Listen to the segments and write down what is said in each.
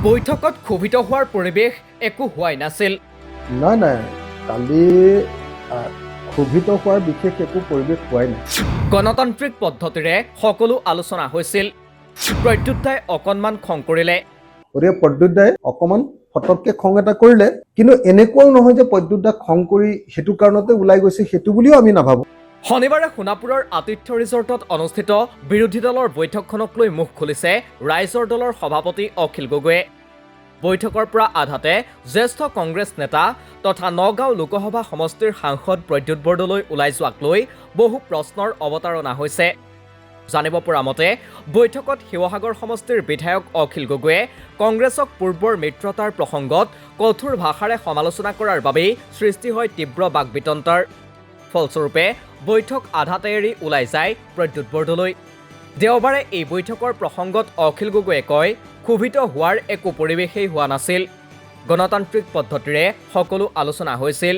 বৈঠকত ক্ষোভিত হোৱাৰ পৰিৱেশ একো হোৱাই নাছিল। নাই কালি ক্ষোভিত হোৱাৰ বিশেষ একো পৰিৱেশ হোৱাই নাই। গণতান্ত্ৰিক পদ্ধতিৰে সকলো আলোচনা হৈছিল। প্ৰদ্যুৎদাই অকণমান খং কৰিলে। গতিকে প্ৰদ্যুৎদাই অকণমান ফটককৈ খং এটা কৰিলে, কিন্তু এনেকুৱাও নহয় যে প্ৰদ্যুৎদা খং কৰি সেইটো কাৰণতে ওলাই গৈছে, সেইটো বুলিও আমি নাভাবোঁ। শনিবাৰে সোণাপুৰৰ আতিথ্য ৰিজৰ্টত অনুষ্ঠিত বিৰোধী দলৰ বৈঠকখনক লৈ মুখ খুলিছে ৰাইজৰ দলৰ সভাপতি অখিল গগৈয়ে। বৈঠকৰ পৰা আধাতে জ্যেষ্ঠ কংগ্ৰেছ নেতা তথা নগাঁও লোকসভা সমষ্টিৰ সাংসদ প্ৰদ্যুৎ বৰদলৈ ওলাই যোৱাক লৈ বহু প্ৰশ্নৰ অৱতাৰণা হৈছে। জানিব পৰা মতে বৈঠকত শিৱসাগৰ সমষ্টিৰ বিধায়ক অখিল গগৈয়ে কংগ্ৰেছক পূৰ্বৰ মিত্ৰতাৰ প্ৰসংগত কঠোৰ ভাষাৰে সমালোচনা কৰাৰ বাবেই সৃষ্টি হয় তীব্ৰ বাকবিতণ্ডাৰ। ফলস্বৰূপে বৈঠক আধাতে এৰি ওলাই যায় প্ৰদ্যুৎ বৰদলৈ। দেওবাৰে এই বৈঠকৰ প্ৰসংগত অখিল গগৈয়ে কয়, ক্ষোভিত হোৱাৰ একো পৰিৱেশেই হোৱা নাছিল। গণতান্ত্ৰিক পদ্ধতিৰে সকলো আলোচনা হৈছিল।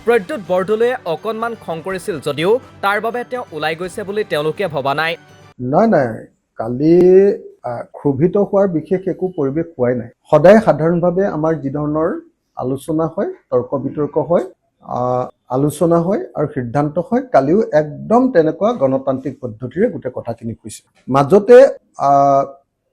প্ৰদ্যুৎ বৰদলৈয়ে অকণমান খং কৰিছিল যদিও তাৰ বাবে তেওঁ ওলাই গৈছে বুলি তেওঁলোকে ভবা নাই। নাই কালি ক্ষোভিত হোৱাৰ বিশেষ একো পৰিৱেশ হোৱাই নাই। সদায় সাধাৰণভাৱে আমাৰ যি ধৰণৰ আলোচনা হয়, তৰ্ক বিতৰ্ক হয়, আলোচনা হয় আৰু সিদ্ধান্ত হয়, কালিও একদম তেনেকুৱা গণতান্ত্ৰিক পদ্ধতিৰে গোটেই কথাখিনি কৈছে। মাজতে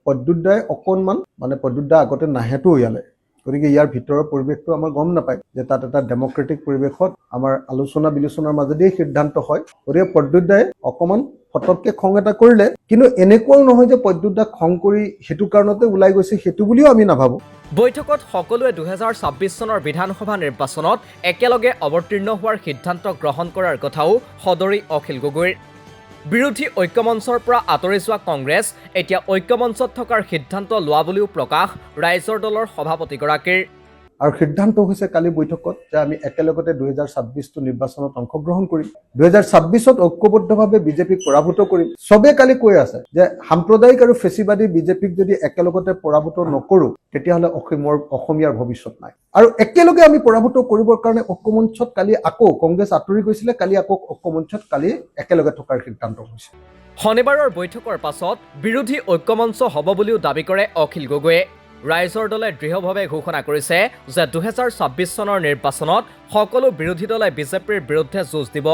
প্ৰদ্যুৎদাই অকণমান প্ৰদ্যুৎদা আগতে নাহেতো ইয়ালৈ, গতিকে ইয়াৰ ভিতৰৰ পৰিৱেশটো আমাৰ গম নাপায় যে তাত এটা ডেমক্ৰেটিক পৰিৱেশত আমাৰ আলোচনা বিলোচনাৰ মাজেদিয়ে সিদ্ধান্ত হয়। গতিকে প্ৰদ্যুৎদাই অকণমান ফটককৈ খং এটা কৰিলে, কিন্তু এনেকুৱাও নহয় যে প্ৰদ্যুৎদা খং কৰি সেইটো কাৰণতে ওলাই গৈছে, সেইটো বুলিও আমি নাভাবোঁ। বৈঠকত সকলোৱে 2026 চনৰ বিধানসভা নিৰ্বাচনত একেলগে অৱতীৰ্ণ হোৱাৰ সিদ্ধান্ত গ্ৰহণ কৰাৰ কথাও সদৰি অখিল গগৈৰ। বিৰোধী ঐক্যমঞ্চৰ পৰা আঁতৰি যোৱা কংগ্ৰেছ এতিয়া ঐক্যমঞ্চত থকাৰ সিদ্ধান্ত লোৱা বুলিও প্ৰকাশ ৰাইজৰ দলৰ সভাপতিগৰাকীৰ। আৰু সিদ্ধান্ত হৈছে কালি বৈঠকত যে আমি একেলগতে 2026টো নিৰ্বাচনত অংশগ্ৰহণ কৰিম, 2026ত ঐক্যবদ্ধভাৱে বিজেপিক পৰাভূত কৰিম। চবে কালি কৈ আছে যে সাম্প্ৰদায়িক আৰু ফেচিবাদী বিজেপিক যদি একেলগতে পৰাভূত নকৰোঁ তেতিয়াহ'লে অসমীয়াৰ ভৱিষ্যত নাই। আৰু একেলগে আমি পৰাভূত কৰিবৰ কাৰণে ঐক্যমঞ্চত কালি আকৌ কংগ্ৰেছ আঁতৰি গৈছিলে, কালি আকৌ ঐক্যমঞ্চত কালি একেলগে থকাৰ সিদ্ধান্ত হৈছে। শনিবাৰৰ বৈঠকৰ পাছত বিৰোধী ঐক্যমঞ্চ হ'ব বুলিও দাবী কৰে অখিল গগৈয়ে। ৰাইজৰ দলে দৃঢ়ভাৱে ঘোষণা কৰিছে যে 2026 চনৰ নিৰ্বাচনত সকলো বিৰোধী দলে বিজেপিৰ বিৰুদ্ধে যুঁজ দিব।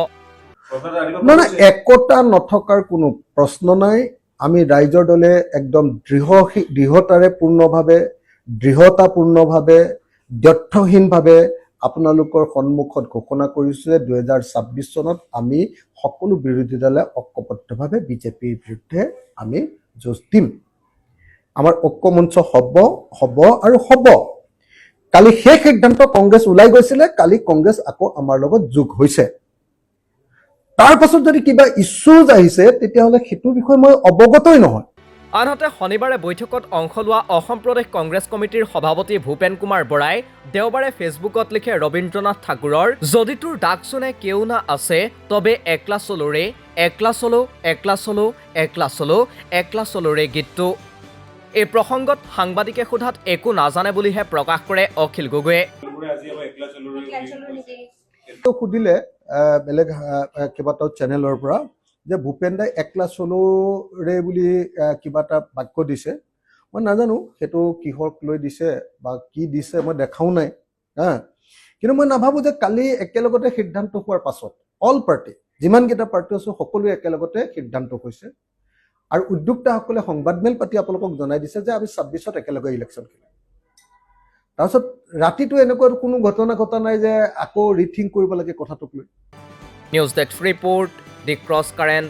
একতা নথকাৰ কোনো প্ৰশ্ন নাই। আমি ৰাইজৰ দলে একদম দৃঢ়তাপূৰ্ণভাৱে দ্ব্যৰ্থহীনভাৱে আপোনালোকৰ সন্মুখত ঘোষণা কৰিছোঁ যে 2026 চনত আমি সকলো বিৰোধী দলে ঐক্যবদ্ধভাৱে বিজেপিৰ বিৰুদ্ধে আমি যুঁজ দিম। আমাৰ ঐক্যমঞ্চ হ'ব আৰু হ'ব। কালি সেই সিদ্ধান্ত কংগ্ৰেছ ওলাই গৈছিলে, কালি কংগ্ৰেছ আকৌ আমাৰ লগত যোগ হৈছে। তাৰ পাছত যদি কিবা ইছ্যুজ আহিছে তেতিয়াহ'লে সেইটো বিষয়ে মই অৱগতই নহয়। আনহাতে শনিবাৰে বৈঠকত অংশ লোৱা অসম প্ৰদেশ কংগ্ৰেছ কমিটিৰ সভাপতি ভূপেন কুমাৰ বৰাই দেওবাৰে ফেচবুকত লিখে ৰবীন্দ্ৰনাথ ঠাকুৰৰ যদি তোৰ ডাক শুনে কেউ না আছে তবে একলা চলোৰে একলা চলো একলা চলো একলা চলো একলা চলোৰে গীতটো। এই প্ৰসংগত সাংবাদিকে সোধাত একো নাজানে বুলিহে প্ৰকাশ কৰে অখিল গগৈয়ে। সুধিলে বেলেগ কেইবাটাও চেনেলৰ পৰা যে ভূপেন দাই একলা চলোৰে বুলি কিবা এটা বাক্য দিছে। মই নাজানো সেইটো কিহক লৈ দিছে বা কি দিছে, মই দেখাও নাই। কিন্তু মই নাভাবোঁ যে কালি একেলগতে সিদ্ধান্ত হোৱাৰ পাছত অল পাৰ্টি যিমানকেইটা পাৰ্টি আছে সকলোৱে একেলগতে সিদ্ধান্ত হৈছে। আৰু উদ্যোক্তাসকলে সংবাদমেল পাতি আপোনালোকক জনাই দিছে যে আমি 26ত একেলগে ইলেকশ্যন খেলিম। তাৰপিছত ৰাতিটো এনেকুৱা কোনো ঘটনা ঘটা নাই যে আকৌ ৰিথিংক কৰিব লাগে কথাটোক লৈ। নিউজ ডেস্ক ৰিপৰ্ট, দি ক্ৰছ কাৰেণ্ট।